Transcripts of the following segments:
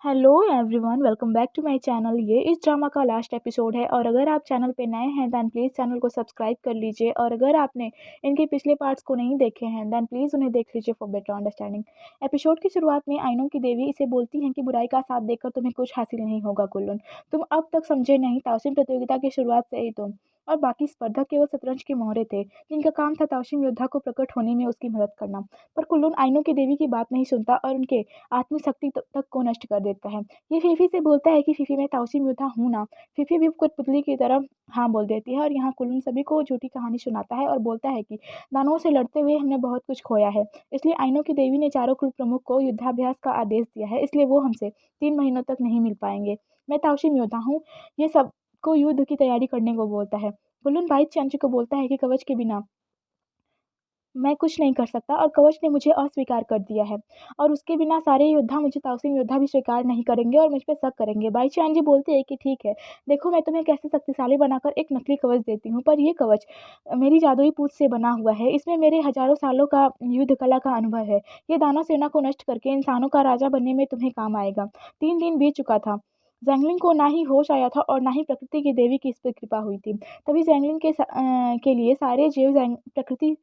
Hello everyone, welcome back to my channel. ये इस drama का लास्ट एपिसोड है और अगर आप चैनल पे नए हैं दैन प्लीज़ चैनल को सब्सक्राइब कर लीजिए और अगर आपने इनके पिछले पार्ट्स को नहीं देखे हैं दैन प्लीज़ उन्हें देख लीजिए फॉर बेटर अंडरस्टैंडिंग। एपिसोड की शुरुआत में आइनों की देवी इसे बोलती हैं कि बुराई का साथ देकर तुम्हें कुछ हासिल नहीं होगा कुल्लून। तुम अब तक समझे नहीं, ताउशिन प्रतियोगिता की शुरुआत से ही तुम और बाकी स्पर्धक केवल शतरंज के मोहरे थे जिनका काम था ताउशिन योद्धा को प्रकट होने में उसकी मदद करना। पर कुल्लून आइनों की देवी की बात नहीं सुनता और उनके आत्मिक शक्ति तक को नष्ट कर देता है। ये फीफी से बोलता है कि फीफी मैं ताउशिन योद्धा हूँ ना। फीफी भी कठपुतली की तरह हाँ बोल देती है और यहाँ कुल्लून सभी को झूठी कहानी सुनाता है और बोलता है कि दानवों से लड़ते हुए हमने बहुत कुछ खोया है, इसलिए आइनों की देवी ने चारों कुल प्रमुख को युद्धाभ्यास का आदेश दिया है, इसलिए वो हमसे 3 महीनों तक नहीं मिल पाएंगे। मैं ताउशिन योद्धा हूँ। ये सबको युद्ध की तैयारी करने को बोलता है। कुल्लून भाई चांची को बोलता है कि कवच के बिना मैं कुछ नहीं कर सकता और कवच ने मुझे अस्वीकार कर दिया है और उसके बिना सारे योद्धा मुझे ताउशिन योद्धा भी स्वीकार नहीं करेंगे और मुझ पे शक करेंगे। बाई चांद जी बोलते हैं कि ठीक है, देखो मैं तुम्हें कैसे शक्तिशाली बनाकर एक नकली कवच देती हूँ, पर ये कवच मेरी जादुई पूंछ से बना हुआ है। इसमें मेरे हजारों सालों का युद्ध कला का अनुभव है। ये दानव सेना को नष्ट करके इंसानों का राजा बनने में तुम्हें काम आएगा। 3 दिन बीत चुका था। जैंगलिंग को ना ही होश आया था और ना ही प्रकृति की देवी की इस पर कृपा हुई थी। तभी जैंगलिंग के लिए सारे जीव प्रकृति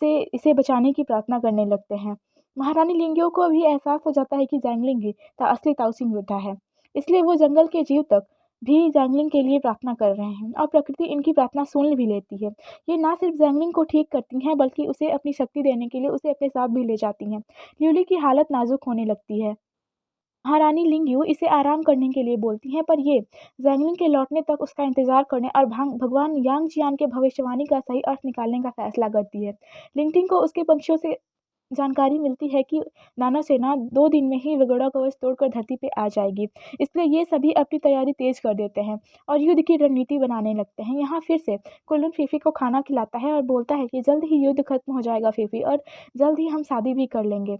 से इसे बचाने की प्रार्थना करने लगते हैं। महारानी लिंगियो को भी एहसास हो जाता है कि जैंगलिंग ही असली ताउसिंग योद्धा है, इसलिए वो जंगल के जीव तक भी जैंगलिंग के लिए प्रार्थना कर रहे हैं और प्रकृति इनकी प्रार्थना सुन भी लेती है। ये ना सिर्फ जैंगलिंग को ठीक करती हैं बल्कि उसे अपनी शक्ति देने के लिए उसे अपने साथ भी ले जाती हैं। ल्यूली की हालत नाजुक होने लगती है। महारानी लिंगयू इसे आराम करने के लिए बोलती हैं, पर ये जैंगलिंग के लौटने तक उसका इंतजार करने और भगवान यांग जियान के भविष्यवाणी का सही अर्थ निकालने का फैसला करती है। लिंगटिंग को उसके पंक्षियों से जानकारी मिलती है कि दानव सेना 2 दिन में ही विगड़ा कवच तोड़कर धरती पे आ जाएगी, इसलिए ये सभी अपनी तैयारी तेज कर देते हैं और युद्ध की रणनीति बनाने लगते हैं। यहाँ फिर से कुल्लून फीफी को खाना खिलाता है और बोलता है कि जल्द ही युद्ध खत्म हो जाएगा फीफी, और जल्द ही हम शादी भी कर लेंगे।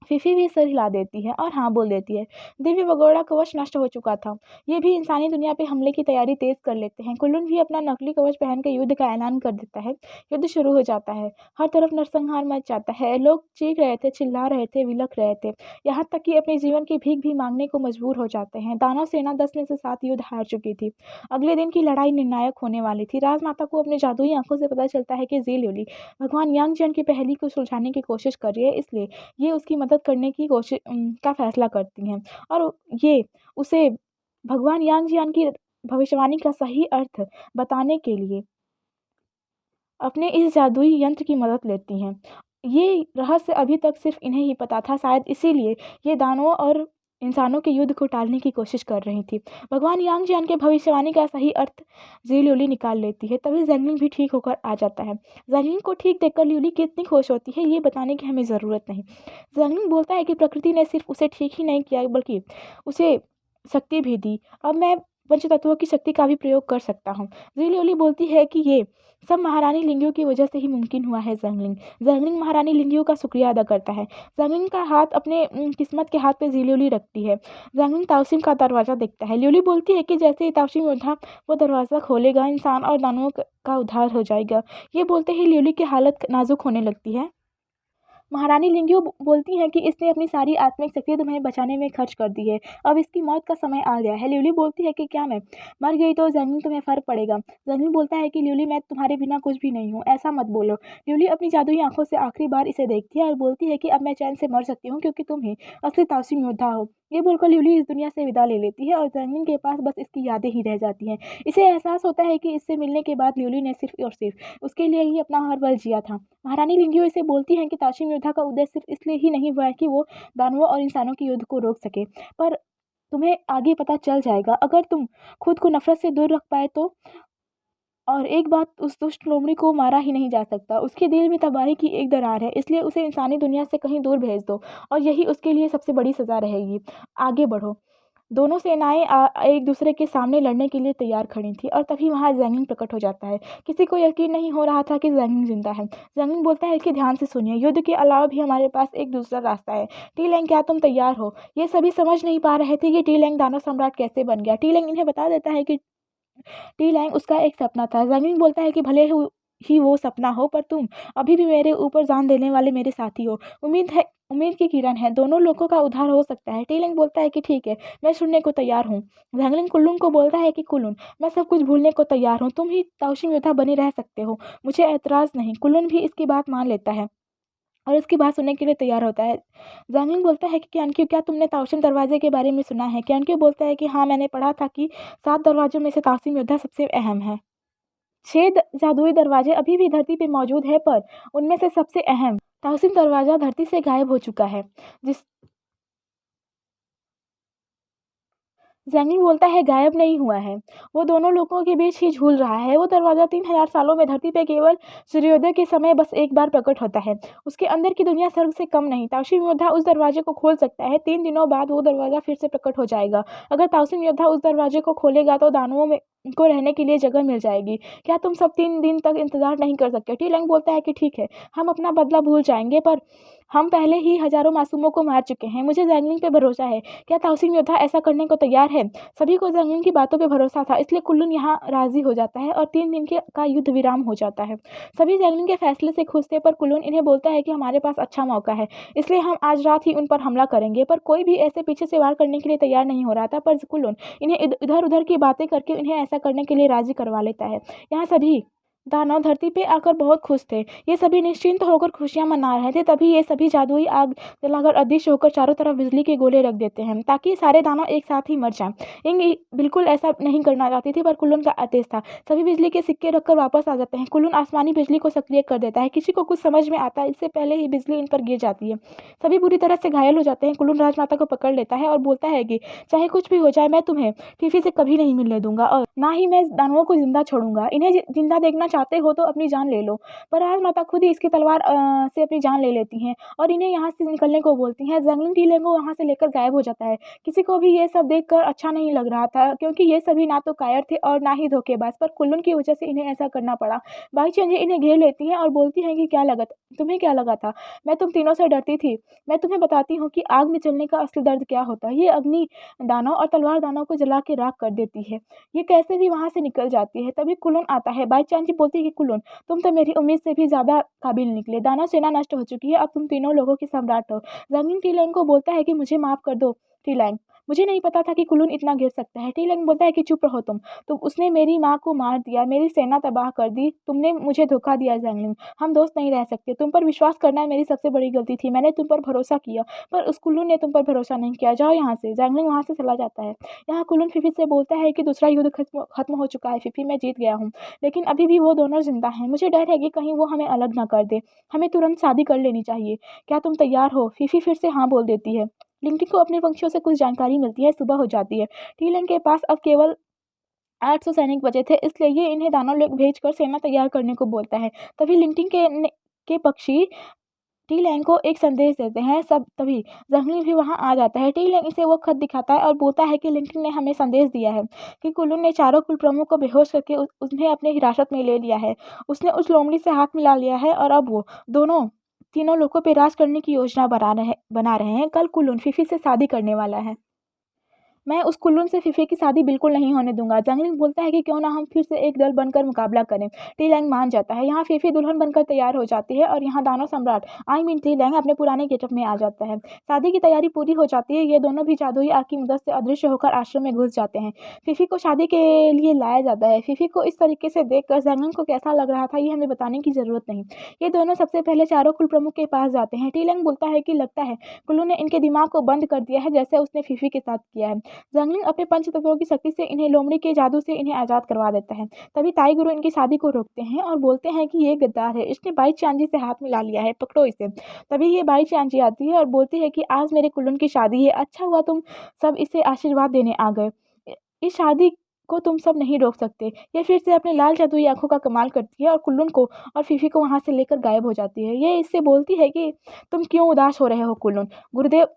फीफी भी सिर हिला देती है और हाँ बोल देती है। दिव्य भगोड़ा कवच नष्ट हो चुका था। ये भी इंसानी दुनिया पे हमले की तैयारी तेज कर लेते हैं। कुल्लून भी अपना नकली कवच पहन के युद्ध का ऐलान कर देता है। युद्ध शुरू हो जाता है। हर तरफ नरसंहार मच जाता है। लोग चीख रहे थे, चिल्ला रहे थे, विलख रहे थे, यहाँ तक कि अपने जीवन की भीख भी मांगने को मजबूर हो जाते हैं। दानव सेना 10 में से 7 युद्ध हार चुकी थी। अगले दिन की लड़ाई निर्णायक होने वाली थी। राजमाता को अपने जादुई आंखों से पता चलता है कि जी ल्यूली भगवान यांग जियान की पहेली को सुलझाने की कोशिश कर रही है, इसलिए ये उसकी मदद करने की कोशिश का फैसला करती हैं और ये उसे भगवान यांग जियान की भविष्यवाणी का सही अर्थ बताने के लिए अपने इस जादुई यंत्र की मदद लेती हैं। ये रहस्य अभी तक सिर्फ इन्हें ही पता था, शायद इसीलिए ये दानवों और इंसानों के युद्ध को टालने की कोशिश कर रही थी। भगवान यांग जियान के भविष्यवाणी का सही अर्थ जी ल्यूली निकाल लेती है। तभी जैंगलिंग भी ठीक होकर आ जाता है। जैंगलिंग को ठीक देखकर ल्यूली कितनी खुश होती है ये बताने की हमें ज़रूरत नहीं। जैंगलिंग बोलता है कि प्रकृति ने सिर्फ उसे ठीक ही नहीं किया बल्कि उसे शक्ति भी दी। अब मैं पंचतत्वों की शक्ति का भी प्रयोग कर सकता हूँ। जी ल्यूली बोलती है कि ये सब महारानी लिंगियो की वजह से ही मुमकिन हुआ है। जैंगलिंग जैंगलिंग महारानी लिंगियो का शुक्रिया अदा करता है। जैंगलिंग का हाथ अपने किस्मत के हाथ पे जी ल्यूली रखती है। जैंगलिंग ताउसिम का दरवाज़ा देखता है। ल्यूली बोलती है कि जैसे ही ताउसिम योद्धा वो दरवाज़ा खोलेगा इंसान और दानवों का उद्धार हो जाएगा। ये बोलते ही ल्यूली की हालत नाजुक होने लगती है। महारानी लिंगियो बोलती हैं कि इसने अपनी सारी आत्मिक शक्ति तुम्हें बचाने में खर्च कर दी है, अब इसकी मौत का समय आ गया है। ल्यूली बोलती है कि क्या मैं मर गई तो जैंगलिंग तुम्हें फर्क पड़ेगा। जैंगलिंग बोलता है कि ल्यूली मैं तुम्हारे बिना कुछ भी नहीं हूँ, ऐसा मत बोलो। ल्यूली अपनी जादुई आंखों से आखिरी बार इसे देखती है और बोलती है कि अब मैं चैन से मर सकती हूँ क्योंकि तुम ही असली ताउसिम योद्धा हो। ये बोलकर ल्यूली इस दुनिया से विदा ले लेती है और जैंगलिंग के पास बस इसकी यादें ही रह जाती हैं। इसे एहसास होता है कि इससे मिलने के बाद ल्यूली ने सिर्फ और सिर्फ उसके लिए ही अपना हर पल जिया था। महारानी लिंगियो इसे बोलती हैं कि ताउशिन योद्धा का उद्देश्य सिर्फ इसलिए ही नहीं हुआ है कि वो दानवों और इंसानों के युद्ध को रोक सके, पर तुम्हें आगे पता चल जाएगा अगर तुम खुद को नफरत से दूर रख पाए तो। और एक बात, उस दुष्ट लोमड़ी को मारा ही नहीं जा सकता, उसके दिल में तबाही की एक दरार है, इसलिए उसे इंसानी दुनिया से कहीं दूर भेज दो और यही उसके लिए सबसे बड़ी सज़ा रहेगी। आगे बढ़ो। दोनों सेनाएं एक दूसरे के सामने लड़ने के लिए तैयार खड़ी थी और तभी वहां जैंगलिंग प्रकट हो जाता है। किसी को यकीन नहीं हो रहा था कि जैंगलिंग जिंदा है। जैंगलिंग बोलता है कि ध्यान से सुनिए, युद्ध के अलावा भी हमारे पास एक दूसरा रास्ता है। टी लैंग, क्या तुम तैयार हो? ये सभी समझ नहीं पा रहे थे कि टी लैंग दानव सम्राट कैसे बन गया। टी लैंग इन्हें बता देता है कि टी लैंग उसका एक सपना था। जैंगलिंग बोलता है कि भले ही ही वो सपना हो, पर तुम अभी भी मेरे ऊपर जान देने वाले मेरे साथी हो। उम्मीद की किरण है, दोनों लोगों का उद्धार हो सकता है। टीलैंग बोलता है कि ठीक है, मैं सुनने को तैयार हूँ। जैंगलिंग कुल्लून को बोलता है कि कुल्लून, मैं सब कुछ भूलने को तैयार हूँ, तुम ही ताओशिन योद्धा बने रह सकते हो, मुझे ऐतराज नहीं। कुल्लून भी इसकी बात मान लेता है और इसकी बात सुनने के लिए तैयार होता है। जैंगलिंग बोलता है कि क्यानक्यू, क्या तुमने ताओशिन दरवाजे के बारे में सुना है? क्यानक्यू बोलता है कि हाँ, मैंने पढ़ा था कि 7 दरवाजों में से ताओशिन योद्धा सबसे अहम है। 6 जादुई दरवाजे अभी भी धरती पे मौजूद है, पर उनमें से सबसे अहम ताओसिन दरवाजा धरती से गायब हो चुका है। जिस जैंगलिंग बोलता है गायब नहीं हुआ है, वो दोनों लोगों के बीच ही झूल रहा है। वो दरवाज़ा 3000 सालों में धरती पे केवल सूर्योदय के समय बस एक बार प्रकट होता है। उसके अंदर की दुनिया स्वर्ग से कम नहीं। ताओशिन योद्धा उस दरवाजे को खोल सकता है, 3 दिनों बाद वो दरवाज़ा फिर से प्रकट हो जाएगा। अगर ताओशिन योद्धा उस दरवाजे को खोलेगा तो दानवों में को रहने के लिए जगह मिल जाएगी। क्या तुम सब 3 दिन तक इंतजार नहीं कर सकते? टीलैंग बोलता है कि ठीक है, हम अपना बदला भूल जाएंगे, पर हम पहले ही हजारों मासूमों को मार चुके हैं। मुझे जैंगलिंग पे भरोसा है। क्या ताओसिन योद्धा ऐसा करने को तैयार है? सभी को जंगल की बातों पे भरोसा था, इसलिए कुल्लून यहाँ राजी हो जाता है और 3 दिन के का युद्ध विराम हो जाता है। सभी जंगल के फैसले से खुश थे, पर कुल्लून इन्हें बोलता है कि हमारे पास अच्छा मौका है, इसलिए हम आज रात ही उन पर हमला करेंगे। पर कोई भी ऐसे पीछे से वार करने के लिए तैयार नहीं हो रहा था, पर कुल्लून इन्हें इधर उधर की बातें करके इन्हें ऐसा करने के लिए राजी करवा लेता है। यहाँ सभी दानव धरती पे आकर बहुत खुश थे। ये सभी निश्चिंत होकर खुशियां मना रहे थे। तभी ये सभी जादुई आग जलाकर अदृश्य होकर चारों तरफ बिजली के गोले रख देते हैं, ताकि सारे दानव एक साथ ही मर जाएं। इंग बिल्कुल ऐसा नहीं करना चाहती थी, पर कुल्लून का आदेश था। सभी बिजली के सिक्के रखकर वापस आ जाते हैं। कुल्लून आसमानी बिजली को सक्रिय कर देता है। किसी को कुछ समझ में आता है, इससे पहले ही बिजली इन पर गिर जाती है। सभी बुरी तरह से घायल हो जाते हैं। कुल्लून राजमाता को पकड़ लेता है और बोलता है कि चाहे कुछ भी हो जाए, मैं तुम्हें फीफी से कभी नहीं मिलने दूंगा, और ना ही मैं दानवों को जिंदा छोड़ूंगा। इन्हें जिंदा देखना चाहते हो तो अपनी जान ले लो। पर राजमाता खुद ही इसकी तलवार से अपनी जान ले लेती हैं और इन्हें यहाँ से निकलने को बोलती हैं। जंगलिंग टीले को वहाँ से लेकर गायब हो जाता है। किसी को भी ये सब देखकर अच्छा नहीं लग रहा था, क्योंकि ये सभी ना तो कायर थे और ना ही धोखेबाज, पर कुल्लून की वजह से इन्हें ऐसा करना पड़ा। बाई चेंजी इन्हें घेर लेती हैं और बोलती हैं कि तुम्हें क्या लगा था, मैं तुम तीनों से डरती थी। मैं तुम्हें बताती हूँ कि आग में चलने का असली दर्द क्या होता है। ये अग्नि दानव और तलवार दानव को जला के राख कर देती है। ये कैसे भी वहां से निकल जाती है। तभी कुल्लून आता है। बाई चांस जी बोलती है कि कुल्लून, तुम तो मेरी उम्मीद से भी ज्यादा काबिल निकले। दानव सेना नष्ट हो चुकी है, अब तुम तीनों लोगों की सम्राट हो। जंगलिंग टीलैंग को बोलता है कि मुझे माफ कर दो टीलैंग, मुझे नहीं पता था कि कुल्लून इतना गिर सकता है। टीलैंग बोलता है कि चुप रहो तुम उसने मेरी माँ को मार दिया, मेरी सेना तबाह कर दी, तुमने मुझे धोखा दिया। जंगलिंग, हम दोस्त नहीं रह सकते। तुम पर विश्वास करना मेरी सबसे बड़ी गलती थी। मैंने तुम पर भरोसा किया, पर उस कुल्लू ने तुम पर भरोसा नहीं किया। जाओ यहाँ से। जंगलिंग वहां से चला जाता है। यहाँ कुल्लू फिफी से बोलता है कि दूसरा युद्ध खत्म हो चुका है फिफी, मैं जीत गया हूँ, लेकिन अभी भी वो दोनों जिंदा हैं। मुझे डर है कि कहीं वो हमें अलग ना कर दे। हमें तुरंत शादी कर लेनी चाहिए। क्या तुम तैयार हो? फिफी फिर से हाँ बोल देती है। लिंकिन को अपने पंक्षियों से कुछ जानकारी मिलती है। सुबह हो जाती है। टीलैंग के पास अब केवल 800 सैनिक बचे थे, इसलिए ये इन्हें दानव लोग भेजकर सेना तैयार करने को बोलता है। तभी लिंक्टिन के पक्षी टीलैंग को एक संदेश देते हैं। सब तभी जंगली भी वहां आ जाता है। टीलैंग इसे वो खत दिखाता है और बोलता है कि लिंक्टिन ने हमें संदेश दिया है कि कुल्लू ने चारों कुल प्रमुख को बेहोश करके उन्हें अपने हिरासत में ले लिया है। उसने उस लोमड़ी से हाथ मिला लिया है और अब वो दोनों तीनों लोगों पे राज करने की योजना बना रहे हैं। कल कुल्लू फिफी से शादी करने वाला है। मैं उस कुल्लून से फीफे की शादी बिल्कुल नहीं होने दूंगा। जंगलिंग बोलता है कि क्यों ना हम फिर से एक दल बनकर मुकाबला करें। टीलैंग मान जाता है। यहाँ फीफी दुल्हन बनकर तैयार हो जाती है और यहाँ दानव सम्राट टीलैंग अपने पुराने गेटअप में आ जाता है। शादी की तैयारी पूरी हो जाती है। ये दोनों भी जादुई आग की मदद से अदृश्य होकर आश्रम में घुस जाते हैं। फीफी को शादी के लिए लाया जाता है। फीफी को इस तरीके से देखकर जंगलिंग को कैसा लग रहा था, ये हमें बताने की जरूरत नहीं। ये दोनों सबसे पहले चारों कुल प्रमुख के पास जाते हैं। टीलैंग बोलता है कि लगता है कुल्लू ने इनके दिमाग को बंद कर दिया है, जैसे उसने फीफी के साथ किया है। जंगलिंग अपने पंचतत्वों की शक्ति से इन्हें लोमड़ी के जादू से इन्हें आजाद करवा देता है। तभी ताई गुरु इनकी शादी को रोकते हैं और बोलते हैं कि ये गद्दार है, इसने बाई चांजी से हाथ मिला लिया है, पकड़ो इसे। तभी ये बाई चांजी आती है और बोलती है कि आज मेरे कुल्लून की शादी है, अच्छा हुआ तुम सब इसे आशीर्वाद देने आ गए। इस शादी को तुम सब नहीं रोक सकते। ये फिर से अपने लाल जादुई आंखों का कमाल करती है और कुल्लून को और फीफी को वहां से लेकर गायब हो जाती है। ये इससे बोलती है कि तुम क्यों उदास हो रहे हो कुल्लून? गुरुदेव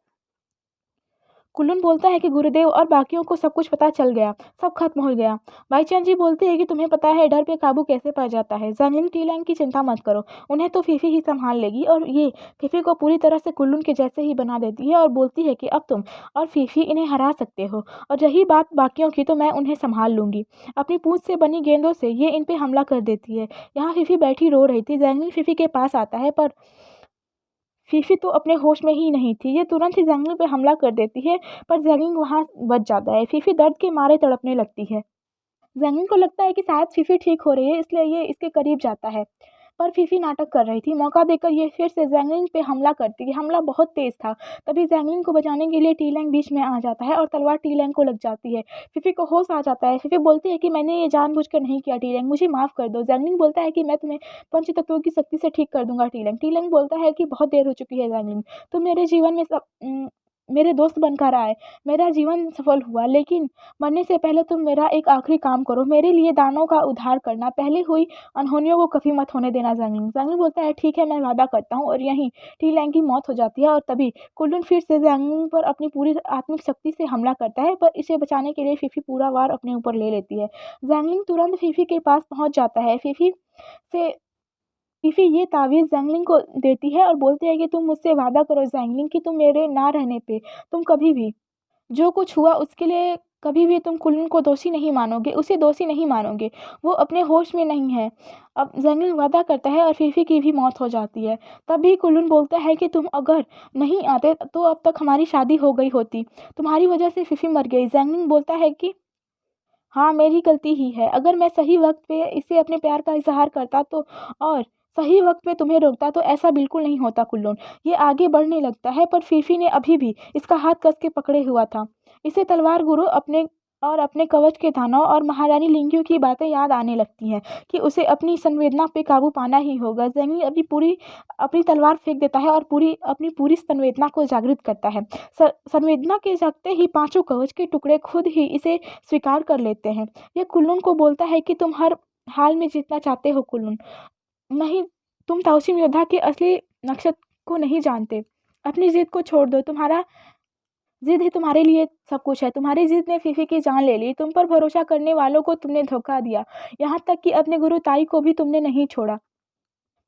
कुल्लून बोलता है कि गुरुदेव और बाकियों को सब कुछ पता चल गया, सब खत्म हो गया। बाईचांद जी बोलते हैं कि तुम्हें पता है डर पे काबू कैसे पा जाता है। ज़ैंगलिंग टीलैंग की चिंता मत करो, उन्हें तो फीफी ही संभाल लेगी। और ये फीफी को पूरी तरह से कुल्लून के जैसे ही बना देती है और बोलती है कि अब तुम और फीफी इन्हें हरा सकते हो। और रही बात बाकियों की तो मैं उन्हें संभाल लूंगी। अपनी पूंछ से बनी गेंदों से ये इन पे हमला कर देती है। यहाँ फीफी बैठी रो रही थी। ज़ैंगलिंग फीफी के पास आता है पर फीफी तो अपने होश में ही नहीं थी। ये तुरंत ही ज़ैंगलिंग पे हमला कर देती है पर ज़ैंगलिंग वहाँ बच जाता है। फीफी दर्द के मारे तड़पने लगती है। ज़ैंगलिंग को लगता है कि शायद फीफी ठीक हो रही है, इसलिए ये इसके करीब जाता है। पर फीफी नाटक कर रही थी। मौका देकर ये फिर से ज़ैंगलिंग पे हमला करती है। हमला बहुत तेज़ था। तभी ज़ैंगलिंग को बचाने के लिए टीलैंग बीच में आ जाता है और तलवार टीलैंग को लग जाती है। फीफी को होश आ जाता है। फीफी बोलती है कि मैंने ये जानबूझकर नहीं किया टीलैंग, मुझे माफ़ कर दो। ज़ैंगलिंग बोलता है कि मैं तुम्हें पंचतत्वों की शक्ति से ठीक कर दूँगा टीलैंग। टीलैंग बोलता है कि बहुत देर हो चुकी है ज़ैंगलिंग, तुम मेरे जीवन में मेरे दोस्त बनकर आए। मेरा जीवन सफल हुआ, लेकिन मरने से पहले तुम मेरा एक आखिरी काम करो, मेरे लिए दानव का उद्धार करना। पहले हुई अनहोनियों को कभी मत होने देना ज़ैंगलिंग। ज़ैंगलिंग बोलता है ठीक है, मैं वादा करता हूँ। और यहीं टीलैंग की मौत हो जाती है और तभी कुल्लून फिर से ज़ैंगलिंग पर अपनी पूरी आत्मिक शक्ति से हमला करता है, पर इसे बचाने के लिए फीफी पूरा वार अपने ऊपर ले लेती है। ज़ैंगलिंग तुरंत फीफी के पास पहुँच जाता है। से फीफी ये तावीज़ ज़ैंगलिंग को देती है और बोलती है कि तुम मुझसे वादा करो ज़ैंगलिंग कि तुम मेरे ना रहने पे तुम कभी भी जो कुछ हुआ उसके लिए कभी भी तुम कुल्लून को दोषी नहीं मानोगे, उसे दोषी नहीं मानोगे। वो अपने होश में नहीं है। अब ज़ैंगलिंग वादा करता है और फीफी की भी मौत हो जाती है। तब भी कुल्लून बोलता है कि तुम अगर नहीं आते तो अब तक हमारी शादी हो गई होती। तुम्हारी वजह से फीफी मर गई। ज़ैंगलिंग बोलता है कि हाँ, मेरी गलती ही है। अगर मैं सही वक़्त पे इसे अपने प्यार का इज़हार करता तो और सही वक़्त पे तुम्हें रोकता तो ऐसा बिल्कुल नहीं होता कुल्लून। ये आगे बढ़ने लगता है पर फीफी ने अभी भी इसका हाथ कस के पकड़े हुआ था। इसे तलवार गुरु अपने कवच के दानव और महारानी लिंगू की बातें याद आने लगती हैं कि उसे अपनी संवेदना पे काबू पाना ही होगा। ज़ैंगलिंग अपनी तलवार फेंक देता है और अपनी पूरी संवेदना को जागृत करता है। संवेदना के जागते ही पांचों कवच के टुकड़े खुद ही इसे स्वीकार कर लेते हैं। ये कुल्लून को बोलता है कि तुम हर हाल में जीतना चाहते हो कुल्लून। नहीं, तुम ताउसिम योद्धा के असली नक्षत्र को नहीं जानते। अपनी जिद को छोड़ दो। तुम्हारा जिद ही तुम्हारे लिए सब कुछ है। तुम्हारी जिद ने फीफी की जान ले ली। तुम पर भरोसा करने वालों को तुमने धोखा दिया। यहाँ तक कि अपने गुरु ताई को भी तुमने नहीं छोड़ा।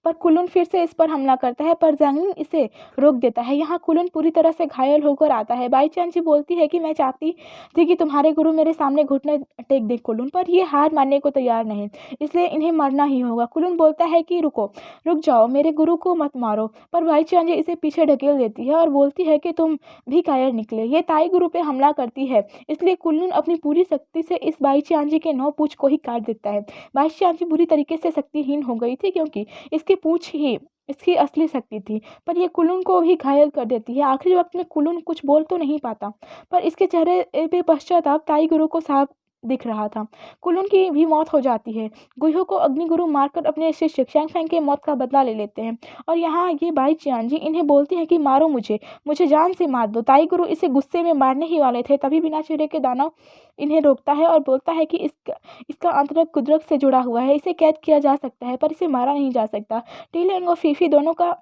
पर कुल्लून फिर से इस पर हमला करता है पर ज़ैंगलिंग इसे रोक देता है। यहाँ कुल्लून पूरी तरह से घायल होकर आता है। बाईचांद जी बोलती है कि मैं चाहती थी कि तुम्हारे गुरु मेरे सामने घुटने टेक दे कुल्लून, पर ये हार मानने को तैयार नहीं, इसलिए इन्हें मरना ही होगा। कुल्लून बोलता है कि रुको, रुक जाओ, मेरे गुरु को मत मारो। पर बाईचांद जी इसे पीछे ढकेल देती है और बोलती है कि तुम भी कायर निकले। ये ताई गुरु पे हमला करती है, इसलिए कुल्लून अपनी पूरी शक्ति से इस बाईचांद जी के 9 पूंछ को ही काट देता है। बाईचांद जी बुरी तरीके से शक्तिहीन हो गई थी क्योंकि इसकी पूंछ ही इसकी असली शक्ति थी, पर यह कुल्लून को भी घायल कर देती है। आखिरी वक्त में कुल्लून कुछ बोल तो नहीं पाता, पर इसके चेहरे पे पश्चाताप ताई गुरु को साफ दिख रहा था। कुल्लून की भी मौत हो जाती है। गुह्यू को अग्निगुरु मारकर अपने शिष्य शैंग के मौत का बदला ले लेते हैं। और यहाँ ये बाई चियान जी इन्हें बोलती हैं कि मारो मुझे, मुझे जान से मार दो। ताई गुरु इसे गुस्से में मारने ही वाले थे, तभी बिना चेहरे के दानव इन्हें रोकता है और बोलता है कि इसका अंतरंग कुदरत से जुड़ा हुआ है, इसे कैद किया जा सकता है पर इसे मारा नहीं जा सकता। टीलैंग और फीफी दोनों का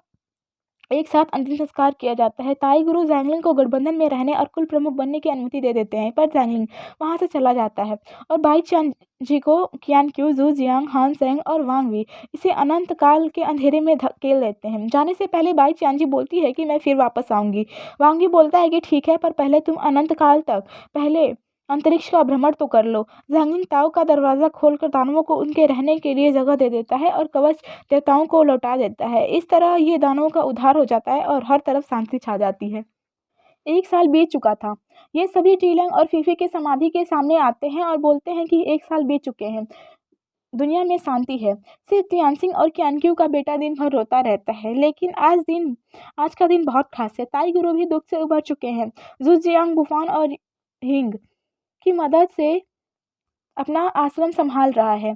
एक साथ अंतिम संस्कार किया जाता है। ताई गुरु ज़ैंगलिंग को गठबंधन में रहने और कुल प्रमुख बनने की अनुमति दे देते हैं, पर ज़ैंगलिंग वहां से चला जाता है और बाई चांद जी को क्यान क्यू, जू जियांग, हान सेंग और वांग वी इसे अनंत काल के अंधेरे में धकेल देते हैं। जाने से पहले बाई चांद जी बोलती है कि मैं फिर वापस आऊंगी। वांग वी बोलता है कि ठीक है, पर पहले तुम अनंत काल तक पहले अंतरिक्ष का भ्रमण तो कर लो। ज़ैंगलिंग ताओ का दरवाज़ा खोलकर दानवों को उनके रहने के लिए जगह दे देता है और कवच देवताओं को लौटा देता है। इस तरह ये दानवों का उद्धार हो जाता है और हर तरफ शांति छा जाती है। 1 साल बीत चुका था। ये सभी टीलैंग और फीफी के समाधि के सामने आते हैं और बोलते हैं कि 1 साल बीत चुके हैं, दुनिया में शांति है। सिर्फ तियानसिंग और क्यानक्यू का बेटा दिन भर रोता रहता है, लेकिन आज का दिन बहुत खास है। ताई गुरु भी दुख से उभर चुके हैं। जुजियांग, बुफान और हिंग की मदद से अपना आश्रम संभाल रहा है।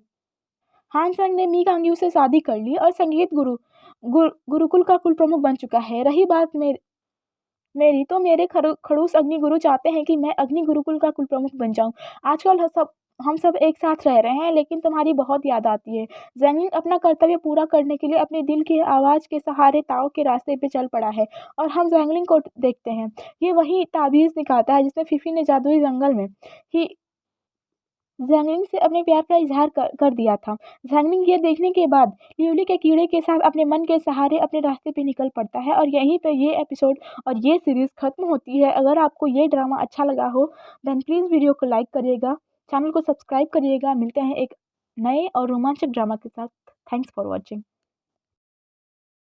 हान संग ने मी कांग्यू से शादी कर ली और संगीत गुरुकुल का कुल प्रमुख बन चुका है। रही बात मेरी तो मेरे खड़ूस अग्नि गुरु चाहते हैं कि मैं अग्नि गुरुकुल का कुल प्रमुख बन जाऊं। आजकल सब हम सब एक साथ रह रहे हैं, लेकिन तुम्हारी बहुत याद आती है। ज़ैंगलिंग अपना कर्तव्य पूरा करने के लिए अपने दिल की आवाज़ के सहारे ताओ के रास्ते पे चल पड़ा है और हम ज़ैंगलिंग को देखते हैं। ये वही ताबीज़ निकालता है जिसमें फिफी ने जादुई जंगल में ही ज़ैंगलिंग से अपने प्यार का इज़हार कर दिया था। ज़ैंगलिंग ये देखने के बाद लिउली के कीड़े के साथ अपने मन के सहारे अपने रास्ते पे निकल पड़ता है और यहीं पे ये एपिसोड और ये सीरीज़ ख़त्म होती है। अगर आपको ये ड्रामा अच्छा लगा हो, देन प्लीज़ वीडियो को लाइक करिएगा, चैनल को सब्सक्राइब करिएगा। मिलते हैं एक नए और रोमांचक ड्रामा के साथ। Thanks for watching.